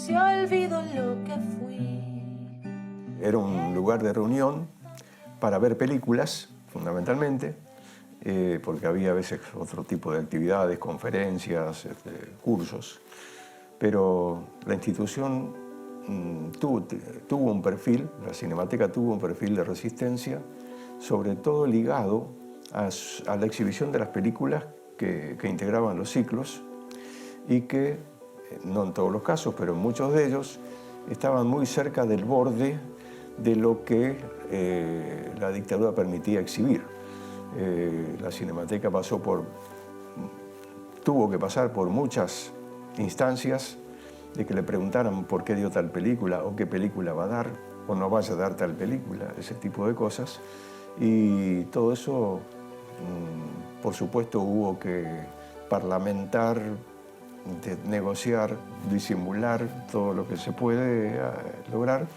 se olvidó lo que fui. Era un lugar de reunión para ver películas, fundamentalmente, porque había a veces otro tipo de actividades, conferencias, cursos. Pero la institución tuvo un perfil, la Cinemateca tuvo un perfil de resistencia, sobre todo ligado a la exhibición de las películas que integraban los ciclos y que, no en todos los casos, pero en muchos de ellos, estaban muy cerca del borde de lo que la dictadura permitía exhibir. La Cinemateca tuvo que pasar por muchas instancias de que le preguntaran por qué dio tal película o qué película va a dar o no vaya a dar tal película, ese tipo de cosas. Y todo eso, por supuesto, hubo que parlamentar, negociar, disimular todo lo que se puede lograr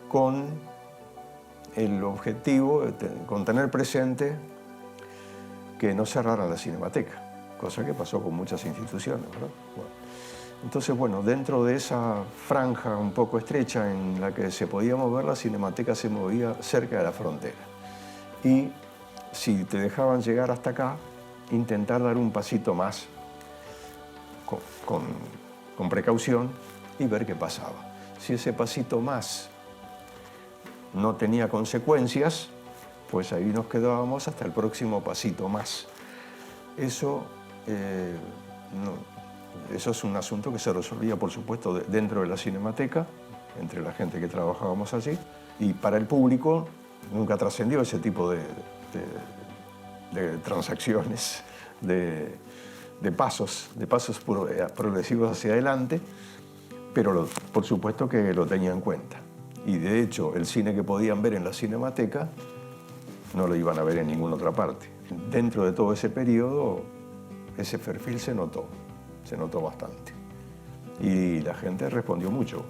con el objetivo, con tener presente que no cerraran la Cinemateca, cosa que pasó con muchas instituciones, ¿verdad? Bueno, entonces, bueno, dentro de esa franja un poco estrecha en la que se podía mover, la Cinemateca se movía cerca de la frontera. Y si te dejaban llegar hasta acá, intentar dar un pasito más con precaución y ver qué pasaba. Si ese pasito más no tenía consecuencias, pues ahí nos quedábamos hasta el próximo pasito más. Eso es un asunto que se resolvía, por supuesto, dentro de la Cinemateca, entre la gente que trabajábamos allí, y para el público nunca trascendió ese tipo de transacciones, de pasos progresivos hacia adelante, pero por supuesto que lo tenía en cuenta. Y de hecho, el cine que podían ver en la Cinemateca no lo iban a ver en ninguna otra parte. Dentro de todo ese periodo, ese perfil se notó bastante. Y la gente respondió mucho.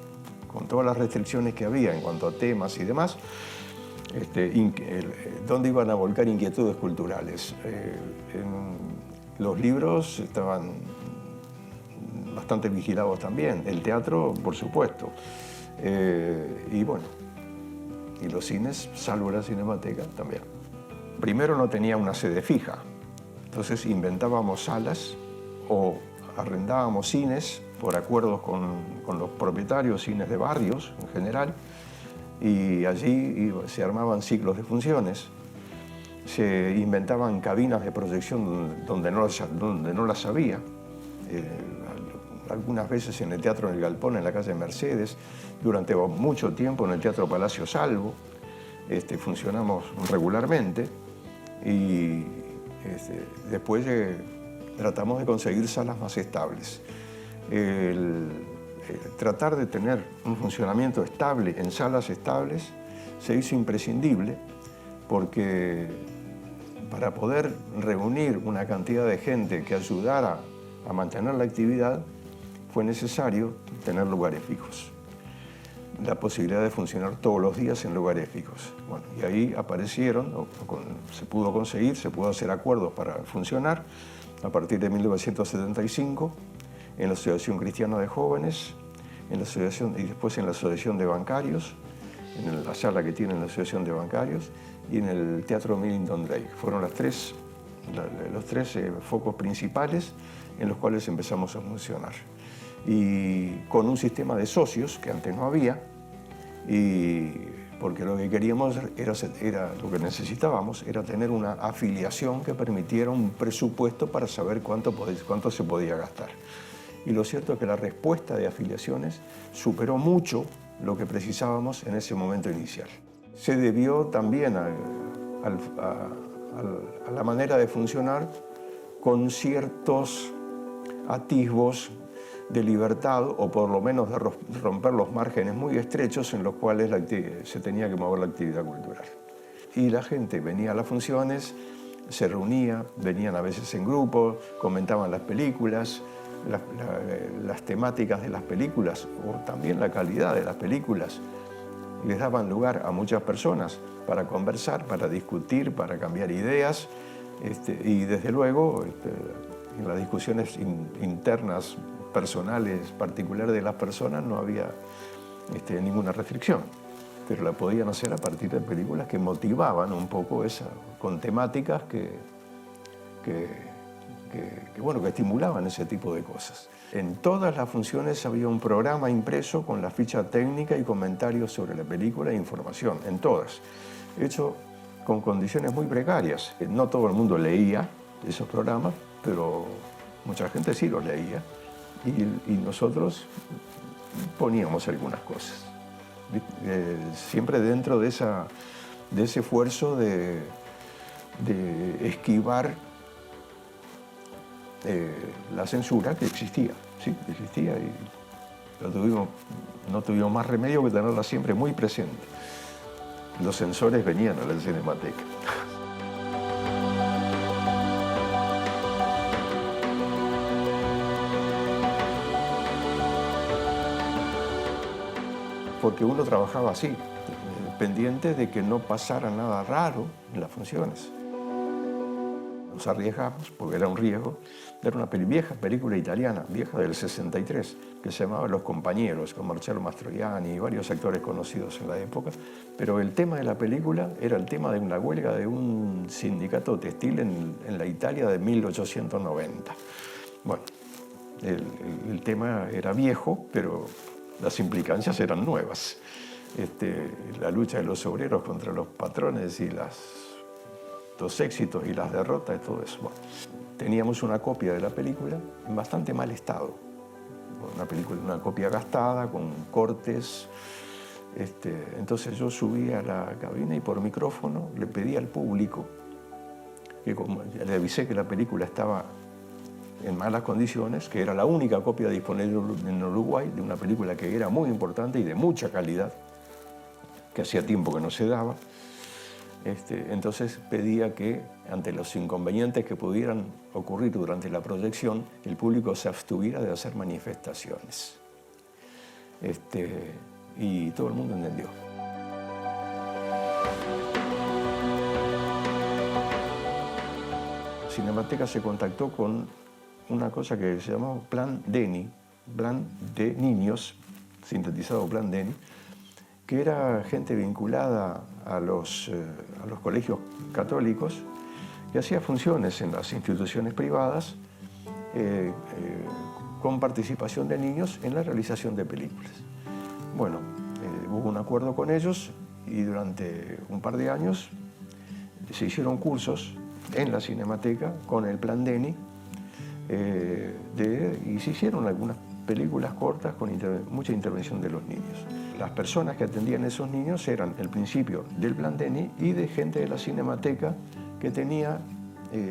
Con todas las restricciones que había en cuanto a temas y demás, ¿dónde iban a volcar inquietudes culturales? Los libros estaban bastante vigilados también, el teatro, por supuesto. Y bueno, y los cines, salvo la Cinemateca, también. Primero no tenía una sede fija, entonces inventábamos salas o arrendábamos cines por acuerdos con los propietarios, cines de barrios en general, y allí se armaban ciclos de funciones. Se inventaban cabinas de proyección donde no las había. Algunas veces en el Teatro del Galpón, en la calle Mercedes, durante mucho tiempo en el Teatro Palacio Salvo, funcionamos regularmente y después tratamos de conseguir salas más estables. Tratar de tener un funcionamiento estable en salas estables se hizo imprescindible porque para poder reunir una cantidad de gente que ayudara a mantener la actividad fue necesario tener lugares fijos. La posibilidad de funcionar todos los días en lugares fijos. Bueno, y ahí aparecieron, se pudo conseguir, se pudo hacer acuerdos para funcionar a partir de 1975 en la Asociación Cristiana de Jóvenes, y después en la Asociación de Bancarios, en la sala que tiene la Asociación de Bancarios, y en el Teatro Millington Drake. Fueron los tres focos principales en los cuales empezamos a funcionar. Y con un sistema de socios que antes no había, porque lo que queríamos lo que necesitábamos era tener una afiliación que permitiera un presupuesto para saber cuánto se podía gastar. Y lo cierto es que la respuesta de afiliaciones superó mucho lo que precisábamos en ese momento inicial. Se debió también a la manera de funcionar con ciertos atisbos de libertad, o por lo menos de romper los márgenes muy estrechos en los cuales se tenía que mover la actividad cultural. Y la gente venía a las funciones, se reunía, venían a veces en grupo, comentaban las películas, las temáticas de las películas o también la calidad de las películas. Les daban lugar a muchas personas para conversar, para discutir, para cambiar ideas, y desde luego en las discusiones internas personales particulares de las personas no había ninguna restricción, pero la podían hacer a partir de películas que motivaban un poco con temáticas bueno, que estimulaban ese tipo de cosas. En todas las funciones había un programa impreso con la ficha técnica y comentarios sobre la película e información, en todas, hecho con condiciones muy precarias. No todo el mundo leía esos programas, pero mucha gente sí los leía y nosotros poníamos algunas cosas. Siempre dentro de ese esfuerzo de esquivar la censura que existía, sí, existía y no tuvimos más remedio que tenerla siempre muy presente. Los censores venían a la Cinemateca. Porque uno trabajaba así, pendiente de que no pasara nada raro en las funciones. Nos arriesgamos, porque era un riesgo, era una vieja película italiana, vieja del 63, que se llamaba Los Compañeros, con Marcello Mastroianni y varios actores conocidos en la época, pero el tema de la película era el tema de una huelga de un sindicato textil en la Italia de 1890. Bueno, el tema era viejo, pero las implicancias eran nuevas. La lucha de los obreros contra los patrones y los éxitos y las derrotas y todo eso. Bueno, teníamos una copia de la película en bastante mal estado. Una copia gastada, con cortes. Entonces yo subí a la cabina y por micrófono le pedí al público, le avisé que la película estaba en malas condiciones, que era la única copia disponible en Uruguay de una película que era muy importante y de mucha calidad, que hacía tiempo que no se daba. Entonces pedía que, ante los inconvenientes que pudieran ocurrir durante la proyección, el público se abstuviera de hacer manifestaciones. Y todo el mundo entendió. Cinemateca se contactó con una cosa que se llamaba Plan DENI, Plan de Niños, sintetizado Plan DENI, que era gente vinculada a los colegios católicos, que hacía funciones en las instituciones privadas con participación de niños en la realización de películas. Bueno, hubo un acuerdo con ellos y durante un par de años se hicieron cursos en la Cinemateca con el Plan DENI y se hicieron algunas películas cortas con mucha intervención de los niños. Las personas que atendían a esos niños eran el principio del Plan DENI y de gente de la Cinemateca que tenía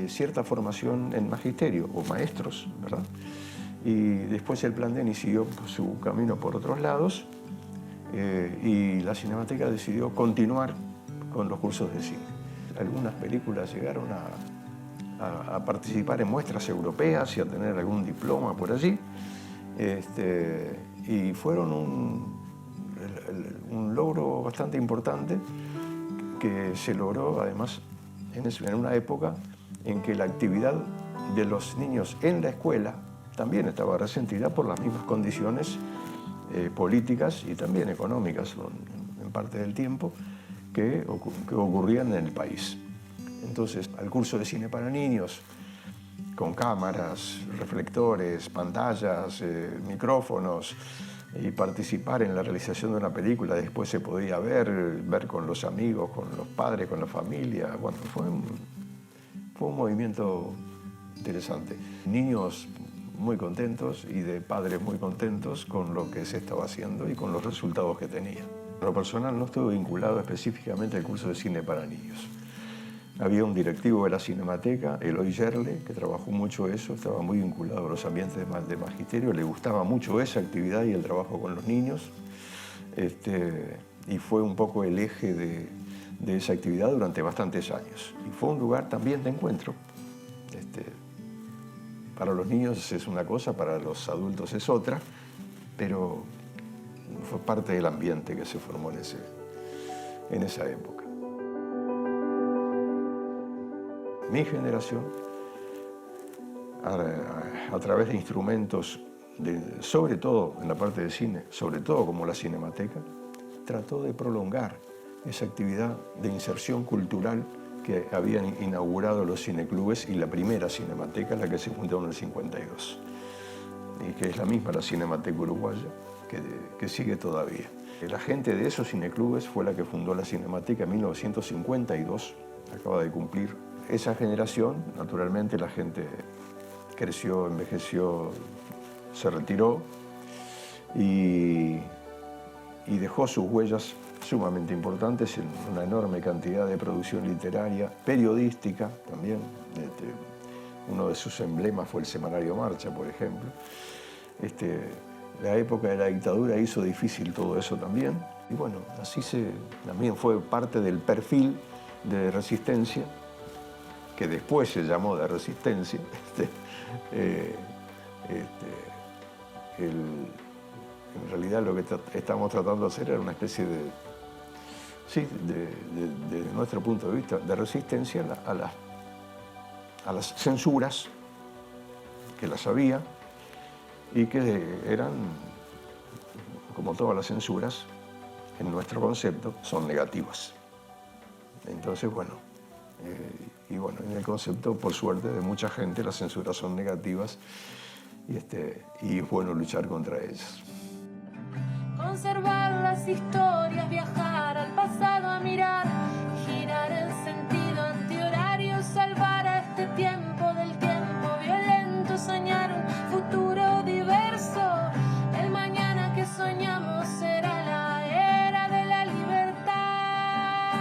cierta formación en magisterio o maestros, ¿verdad? Y después el Plan DENI siguió su camino por otros lados y la Cinemateca decidió continuar con los cursos de cine. Algunas películas llegaron a participar en muestras europeas y a tener algún diploma por allí. Y fueron un logro bastante importante que se logró además en una época en que la actividad de los niños en la escuela también estaba resentida por las mismas condiciones políticas y también económicas en parte del tiempo que ocurrían en el país. Entonces, al curso de cine para niños, con cámaras, reflectores, pantallas, micrófonos, y participar en la realización de una película, después se podía ver con los amigos, con los padres, con la familia. Bueno, fue un movimiento interesante. Niños muy contentos y de padres muy contentos con lo que se estaba haciendo y con los resultados que tenía. En lo personal no estuve vinculado específicamente al curso de cine para niños. Había un directivo de la Cinemateca, Eloy Yerle, que trabajó mucho eso, estaba muy vinculado a los ambientes de magisterio, le gustaba mucho esa actividad y el trabajo con los niños, y fue un poco el eje de esa actividad durante bastantes años. Y fue un lugar también de encuentro. Para los niños es una cosa, para los adultos es otra, pero fue parte del ambiente que se formó en esa época. Mi generación, a través de instrumentos sobre todo en la parte de cine, sobre todo como la Cinemateca, trató de prolongar esa actividad de inserción cultural que habían inaugurado los cineclubes y la primera Cinemateca, la que se fundó en el 52, y que es la misma, la Cinemateca Uruguaya, que sigue todavía. La gente de esos cineclubes fue la que fundó la Cinemateca en 1952, acaba de cumplir. Esa generación, naturalmente, la gente creció, envejeció, se retiró y dejó sus huellas sumamente importantes en una enorme cantidad de producción literaria, periodística también. Uno de sus emblemas fue el semanario Marcha, por ejemplo. La época de la dictadura hizo difícil todo eso también. Y bueno, así también fue parte del perfil de Resistencia, que después se llamó de Resistencia. En realidad lo que estamos tratando de hacer era una especie de, sí, de nuestro punto de vista, de resistencia a las censuras, que las había y que eran, como todas las censuras, en nuestro concepto, son negativas. Entonces, bueno, en el concepto, por suerte, de mucha gente, las censuras son negativas y es bueno luchar contra ellas. Conservar las historias, viajar al pasado a mirar, girar en sentido antihorario, salvar a este tiempo.